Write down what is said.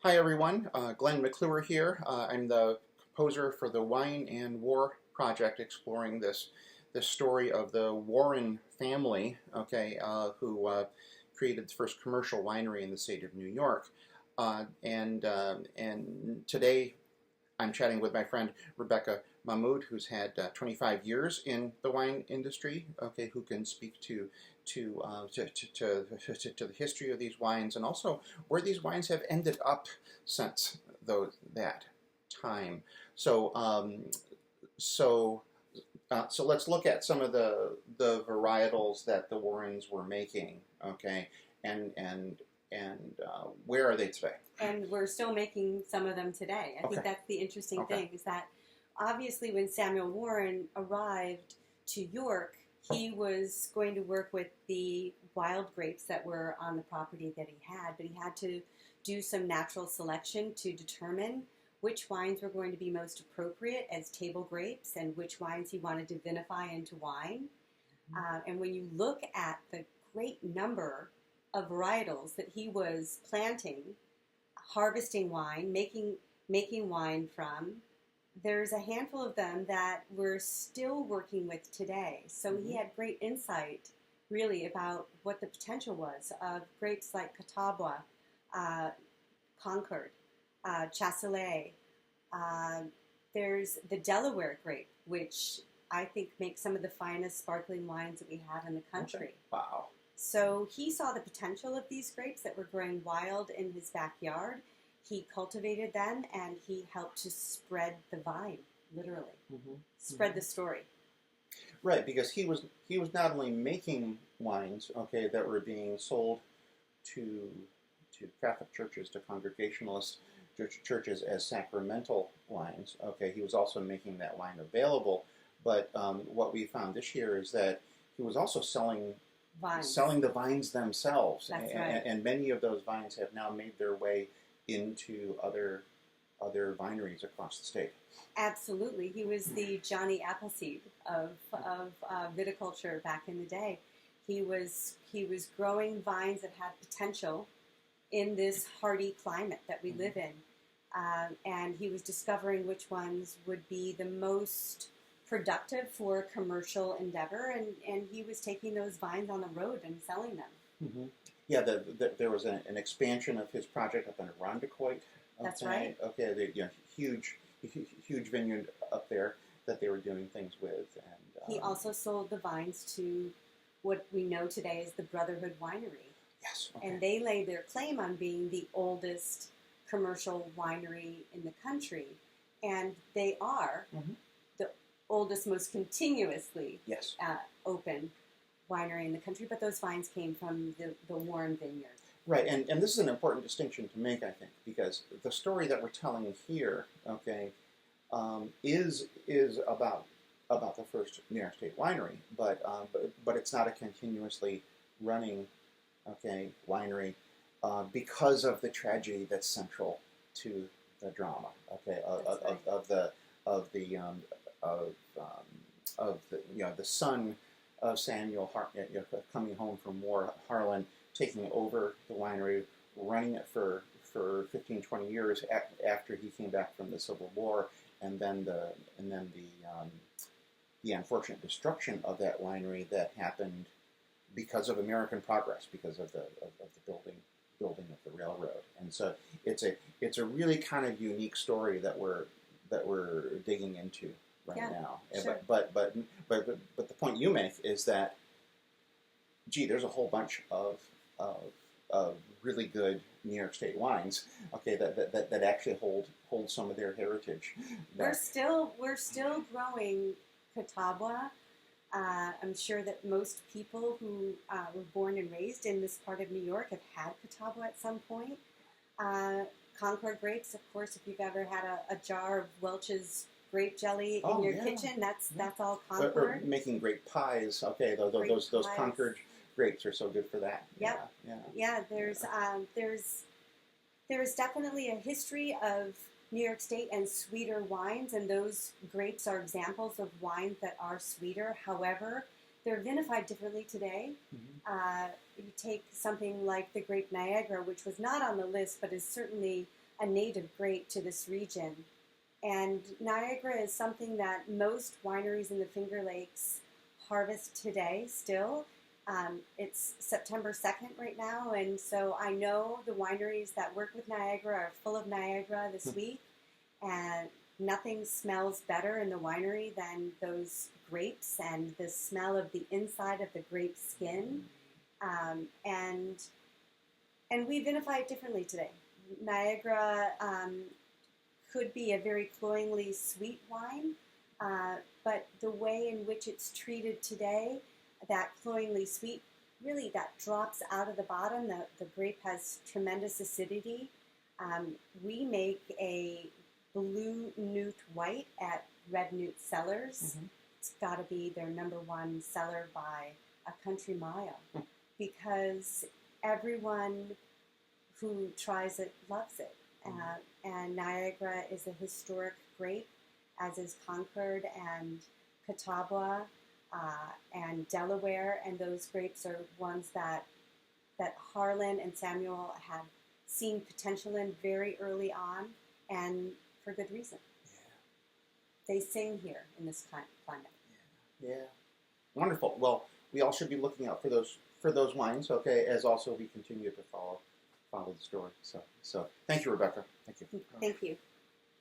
Hi everyone, Glenn McClure here. I'm the composer for the Wine and War project, exploring this story of the Warren family, who created the first commercial winery in the state of New York. And today I'm chatting with my friend Rebecca Mahmood, who's had 25 years in the wine industry. Okay, who can speak to the history of these wines and also where these wines have ended up since that time. So so so let's look at some of the varietals that the Warrens were making. Okay, and where are they today? And we're still making some of them today. I think that's the interesting thing, is that obviously when Samuel Warren arrived to York, he was going to work with the wild grapes that were on the property that he had, but he had to do some natural selection to determine which wines were going to be most appropriate as table grapes and which wines he wanted to vinify into wine. And when you look at the great number of varietals that he was planting, harvesting wine, making wine from, there's a handful of them that we're still working with today. So he had great insight, really, about what the potential was of grapes like Catawba, Concord, Chasselet. There's the Delaware grape, which I think makes some of the finest sparkling wines that we have in the country. Okay. Wow. So he saw the potential of these grapes that were growing wild in his backyard. He cultivated them, and he helped to spread the vine, literally. Spread the story. Right, because he was not only making wines, okay, that were being sold to Catholic churches, to Congregationalist churches as sacramental wines. Okay, he was also making that wine available. But what we found this year is that he was also selling the vines themselves. That's right. And many of those vines have now made their way into other wineries across the state. Absolutely. He was the Johnny Appleseed of viticulture back in the day. He was growing vines that had potential in this hardy climate that we live in. And he was discovering which ones would be the most productive for commercial endeavor, and he was taking those vines on the road and selling them. Yeah, there was an expansion of his project up in Irondequoit. That's right. Okay, huge vineyard up there that they were doing things with. And he also sold the vines to what we know today as the Brotherhood Winery. Yes. Okay. And they laid their claim on being the oldest commercial winery in the country. And they are the oldest, most continuously open winery in the country. But those vines came from the Warren Vineyard. Right, and this is an important distinction to make, I think, because the story that we're telling here, okay, is about the first New York State winery, but it's not a continuously running, okay, winery because of the tragedy that's central to the drama, okay, of the the son of Samuel coming home from war, Harlan, taking over the winery, running it for 15, 20 years after he came back from the Civil War, and then the unfortunate destruction of that winery that happened because of American progress, because of the building of the railroad. And so it's a really kind of unique story that we're digging into now. Sure. But the point you make is that, gee, there's a whole bunch of really good New York State wines, okay, that actually hold some of their heritage. We're still growing Catawba. I'm sure that most people who were born and raised in this part of New York have had Catawba at some point. Concord grapes, of course, if you've ever had a jar of Welch's grape jelly in your kitchen, that's all Concord. Or making grape pies, okay, those Concord grapes are so good for that. Yep. Yeah. There's definitely a history of New York State and sweeter wines, and those grapes are examples of wines that are sweeter. However, they're vinified differently today. You take something like the grape Niagara, which was not on the list, but is certainly a native grape to this region. And Niagara is something that most wineries in the Finger Lakes harvest today still. It's September 2nd right now, and so I know the wineries that work with Niagara are full of Niagara this week, and nothing smells better in the winery than those grapes and the smell of the inside of the grape skin. And we vinify it differently today. Niagara could be a very cloyingly sweet wine, but the way in which it's treated today, that cloyingly sweet, really that drops out of the bottom. The grape has tremendous acidity. We make a Blue Newt White at Red Newt Cellars. It's got to be their #1 seller by a country mile because everyone who tries it loves it. And Niagara is a historic grape, as is Concord and Catawba and Delaware, and those grapes are ones that Harlan and Samuel had seen potential in very early on, and for good reason. Yeah. They sing here in this climate. Yeah. Wonderful. Well, we all should be looking out for those wines, okay, as also we continue to follow the story. So thank you, Rebecca. Thank you. Thank you.